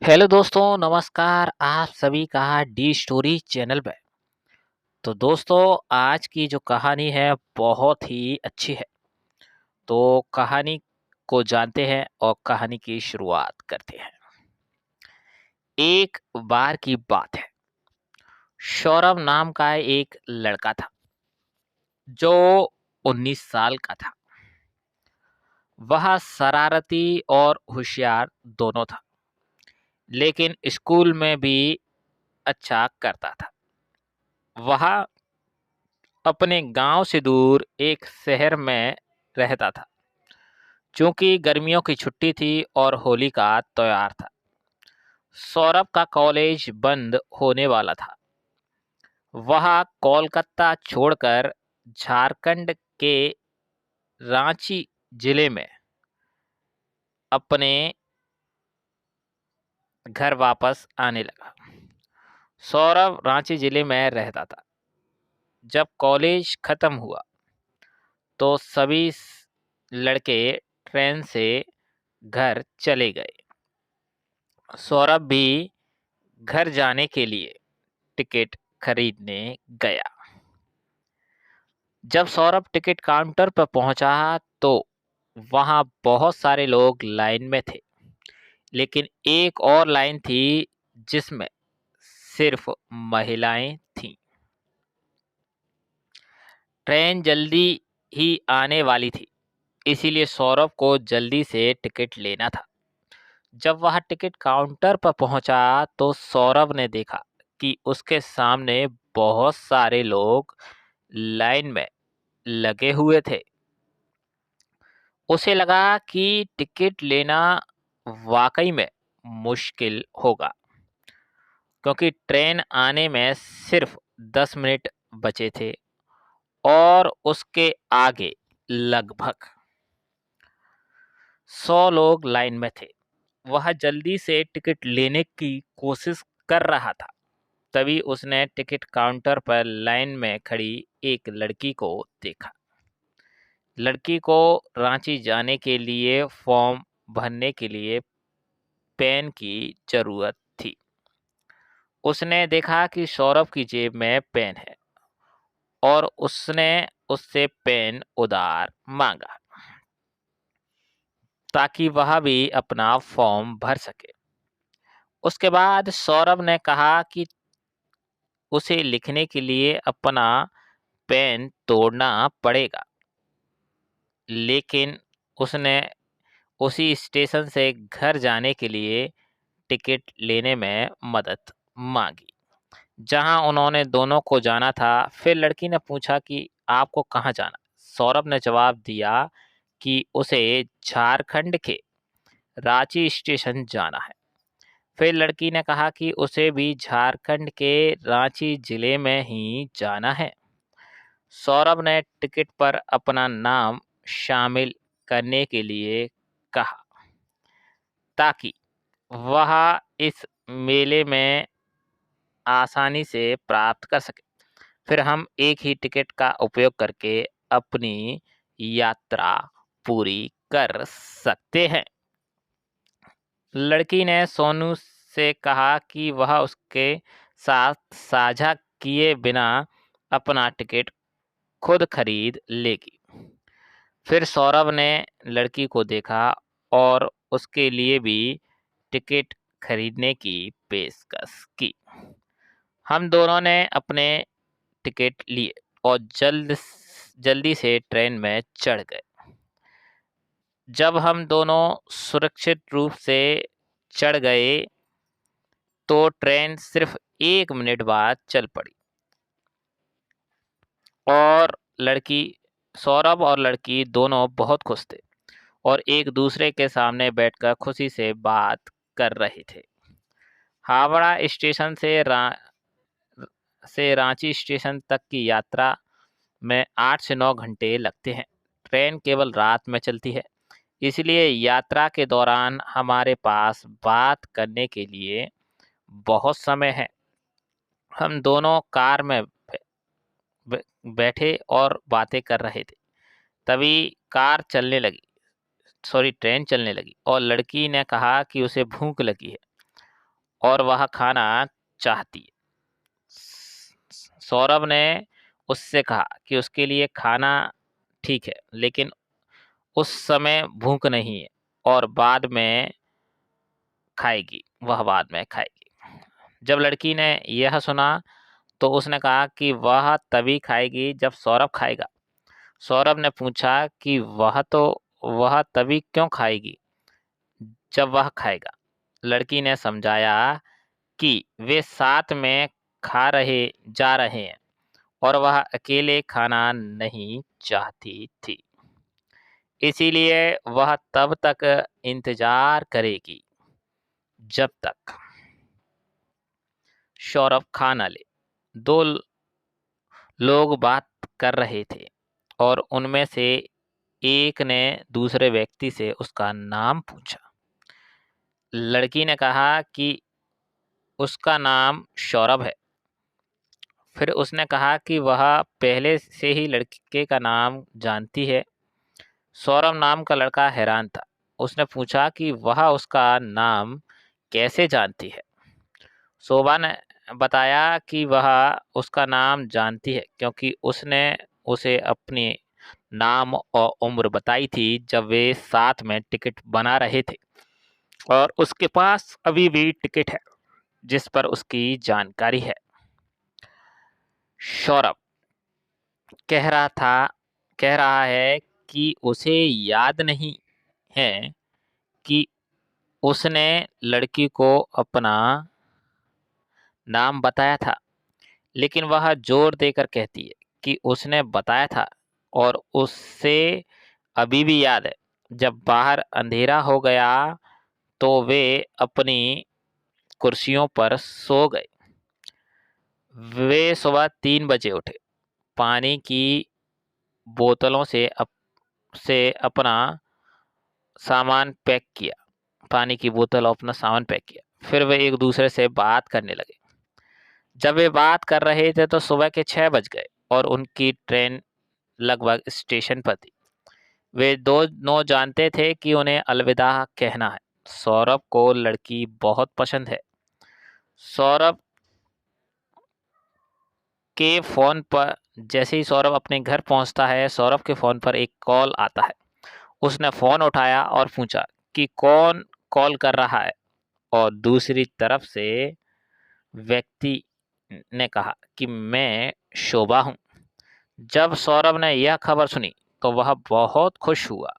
Hello दोस्तों, नमस्कार। आप सभी का डी स्टोरी चैनल पे। तो दोस्तों, आज की जो कहानी है बहुत ही अच्छी है। तो कहानी को जानते हैं और कहानी की शुरुआत करते हैं। एक बार की बात है। सौरभ नाम का एक लड़का था जो 19 साल का था। वह शरारती और होशियार दोनों था, लेकिन स्कूल में भी अच्छा करता था। वह अपने गांव से दूर एक शहर में रहता था। चूंकि गर्मियों की छुट्टी थी और होली का त्योहार था, सौरभ का कॉलेज बंद होने वाला था। वह कोलकाता छोड़कर झारखंड के रांची जिले में अपने घर वापस आने लगा। सौरभ रांची जिले में रहता था। जब कॉलेज खत्म हुआ तो सभी लड़के ट्रेन से घर चले गए। सौरभ भी घर जाने के लिए टिकट खरीदने गया। जब सौरभ टिकट काउंटर पर पहुंचा तो वहां बहुत सारे लोग लाइन में थे, लेकिन एक और लाइन थी जिसमें सिर्फ महिलाएं थीं। ट्रेन जल्दी ही आने वाली थी, इसीलिए सौरभ को जल्दी से टिकट लेना था। जब वह टिकट काउंटर पर पहुंचा तो सौरभ ने देखा कि उसके सामने बहुत सारे लोग लाइन में लगे हुए थे। उसे लगा कि टिकट लेना वाकई में मुश्किल होगा, क्योंकि ट्रेन आने में सिर्फ 10 मिनट बचे थे और उसके आगे लगभग 100 लोग लाइन में थे। वह जल्दी से टिकट लेने की कोशिश कर रहा था। तभी उसने टिकट काउंटर पर लाइन में खड़ी एक लड़की को देखा। लड़की को रांची जाने के लिए फॉर्म भरने के लिए पेन की जरूरत थी। उसने देखा कि सौरभ की जेब में पेन है और उसने उससे पेन उधार मांगा ताकि वह भी अपना फॉर्म भर सके। उसके बाद सौरभ ने कहा कि उसे लिखने के लिए अपना पेन तोड़ना पड़ेगा, लेकिन उसने उसी स्टेशन से घर जाने के लिए टिकट लेने में मदद मांगी जहां उन्होंने दोनों को जाना था। फिर लड़की ने पूछा कि आपको कहाँ जाना। सौरभ ने जवाब दिया कि उसे झारखंड के रांची स्टेशन जाना है। फिर लड़की ने कहा कि उसे भी झारखंड के रांची जिले में ही जाना है। सौरभ ने टिकट पर अपना नाम शामिल करने के लिए कहा ताकि वह इस मेले में आसानी से प्राप्त कर सके। फिर हम एक ही टिकट का उपयोग करके अपनी यात्रा पूरी कर सकते हैं। लड़की ने सोनू से कहा कि वह उसके साथ साझा किए बिना अपना टिकट खुद खरीद लेगी। फिर सौरभ ने लड़की को देखा और उसके लिए भी टिकट खरीदने की पेशकश की। हम दोनों ने अपने टिकट लिए और जल्दी से ट्रेन में चढ़ गए। जब हम दोनों सुरक्षित रूप से चढ़ गए तो ट्रेन सिर्फ 1 मिनट बाद चल पड़ी और लड़की सौरभ और लड़की दोनों बहुत खुश थे और एक दूसरे के सामने बैठकर खुशी से बात कर रहे थे। हावड़ा स्टेशन से रांची स्टेशन तक की यात्रा में 8 से 9 घंटे लगते हैं। ट्रेन केवल रात में चलती है, इसलिए यात्रा के दौरान हमारे पास बात करने के लिए बहुत समय है। हम दोनों कार में बैठे और बातें कर रहे थे। तभी ट्रेन चलने लगी और लड़की ने कहा कि उसे भूख लगी है। और वह खाना चाहती है। सौरभ ने उससे कहा कि उसके लिए खाना ठीक है, लेकिन उस समय भूख नहीं है और वह बाद में खाएगी। जब लड़की ने यह सुना तो उसने कहा कि वह तभी खाएगी जब सौरभ खाएगा। सौरभ ने पूछा कि वह तभी क्यों खाएगी जब वह खाएगा। लड़की ने समझाया कि वे साथ में जा रहे हैं और वह अकेले खाना नहीं चाहती थी, इसीलिए वह तब तक इंतजार करेगी जब तक सौरभ खा न ले। दो लोग बात कर रहे थे और उनमें से एक ने दूसरे व्यक्ति से उसका नाम पूछा। लड़की ने कहा कि उसका नाम सौरभ है। फिर उसने कहा कि वह पहले से ही लड़के का नाम जानती है। सौरभ नाम का लड़का हैरान था। उसने पूछा कि वह उसका नाम कैसे जानती है। शोभा ने बताया कि वह उसका नाम जानती है क्योंकि उसने उसे अपने नाम और उम्र बताई थी जब वे साथ में टिकट बना रहे थे, और उसके पास अभी भी टिकट है जिस पर उसकी जानकारी है। सौरभ कह रहा है कि उसे याद नहीं है कि उसने लड़की को अपना नाम बताया था, लेकिन वह जोर देकर कहती है कि उसने बताया था और उससे अभी भी याद है। जब बाहर अंधेरा हो गया तो वे अपनी कुर्सियों पर सो गए। वे सुबह 3 बजे उठे, पानी की बोतलों से अपना सामान पैक किया पानी की बोतल और अपना सामान पैक किया। फिर वे एक दूसरे से बात करने लगे। जब वे बात कर रहे थे तो सुबह के 6 बज गए और उनकी ट्रेन लगभग स्टेशन पर थी। वे दोनों जानते थे कि उन्हें अलविदा कहना है। सौरभ को लड़की बहुत पसंद है। सौरभ के फोन पर जैसे ही सौरभ अपने घर पहुंचता है, सौरभ के फोन पर एक कॉल आता है। उसने फोन उठाया और पूछा कि कौन कॉल कर रहा है, और दूसरी तरफ से व्यक्ति ने कहा कि मैं शोभा हूँ। जब सौरभ ने यह खबर सुनी तो वह बहुत खुश हुआ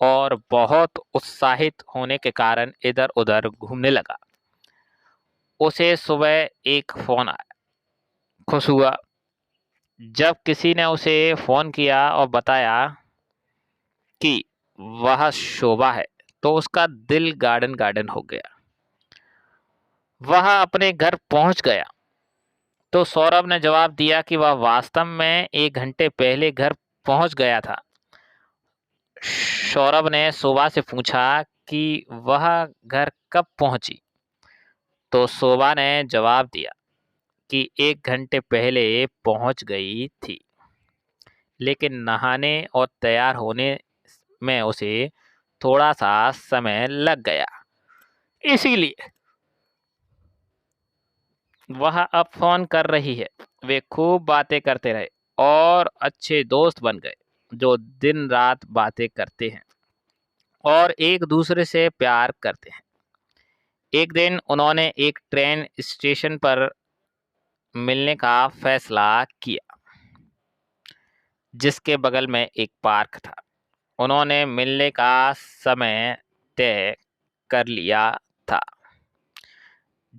और बहुत उत्साहित होने के कारण इधर-उधर घूमने लगा। उसे सुबह एक फोन आया। खुश हुआ जब किसी ने उसे फोन किया और बताया कि वह शोभा है, तो उसका दिल गार्डन गार्डन हो गया। वह अपने घर पहुंच गया तो सौरभ ने जवाब दिया कि वह वास्तव में 1 घंटे पहले घर पहुंच गया था। सौरभ ने शोभा से पूछा कि वह घर कब पहुंची, तो शोभा ने जवाब दिया कि 1 घंटे पहले पहुंच गई थी, लेकिन नहाने और तैयार होने में उसे थोड़ा सा समय लग गया, इसीलिए वह अब फोन कर रही है। वे खूब बातें करते रहे और अच्छे दोस्त बन गए जो दिन रात बातें करते हैं और एक दूसरे से प्यार करते हैं। एक दिन उन्होंने एक ट्रेन स्टेशन पर मिलने का फैसला किया, जिसके बगल में एक पार्क था। उन्होंने मिलने का समय तय कर लिया था।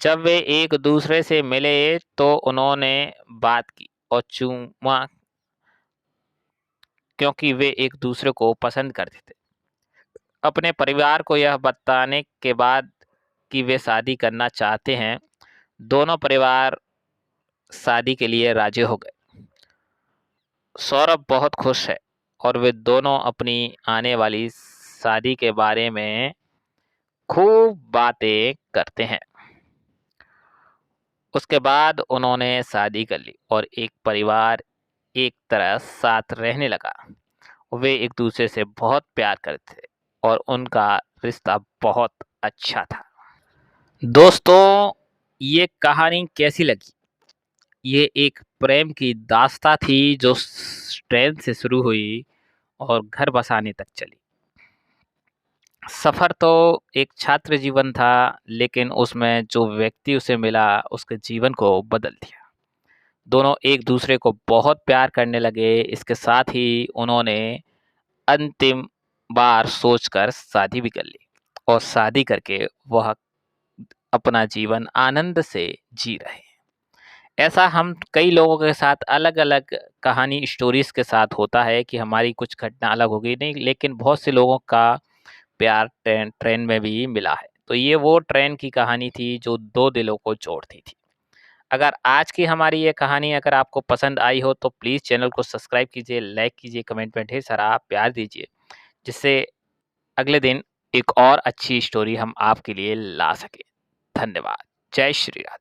जब वे एक दूसरे से मिले तो उन्होंने बात की और चूमा, क्योंकि वे एक दूसरे को पसंद करते थे। अपने परिवार को यह बताने के बाद कि वे शादी करना चाहते हैं, दोनों परिवार शादी के लिए राजी हो गए। सौरभ बहुत खुश है और वे दोनों अपनी आने वाली शादी के बारे में खूब बातें करते हैं। उसके बाद उन्होंने शादी कर ली और एक परिवार एक तरह साथ रहने लगा। वे एक दूसरे से बहुत प्यार करते थे और उनका रिश्ता बहुत अच्छा था। दोस्तों, ये कहानी कैसी लगी? ये एक प्रेम की दास्ताँ थी जो ट्रेन से शुरू हुई और घर बसाने तक चली। सफ़र तो एक छात्र जीवन था, लेकिन उसमें जो व्यक्ति उसे मिला, उसके जीवन को बदल दिया। दोनों एक-दूसरे को बहुत प्यार करने लगे, इसके साथ ही उन्होंने अंतिम बार सोचकर शादी भी कर ली और शादी करके वह अपना जीवन आनंद से जी रहे हैं। ऐसा हम कई लोगों के साथ अलग-अलग कहानी स्टोरीज़ के साथ होता है कि हमारी कुछ घटना अलग हो गई नहीं, लेकिन बहुत से लोगों का प्यार ट्रेन ट्रेन में भी मिला है। तो ये वो ट्रेन की कहानी थी जो 2 दिलों को जोड़ती थी। अगर आज की हमारी ये कहानी अगर आपको पसंद आई हो तो प्लीज़ चैनल को सब्सक्राइब कीजिए, लाइक कीजिए, कमेंट में ढेर सारा प्यार दीजिए, जिससे अगले दिन एक और अच्छी स्टोरी हम आपके लिए ला सकें। धन्यवाद। जय श्री राधे।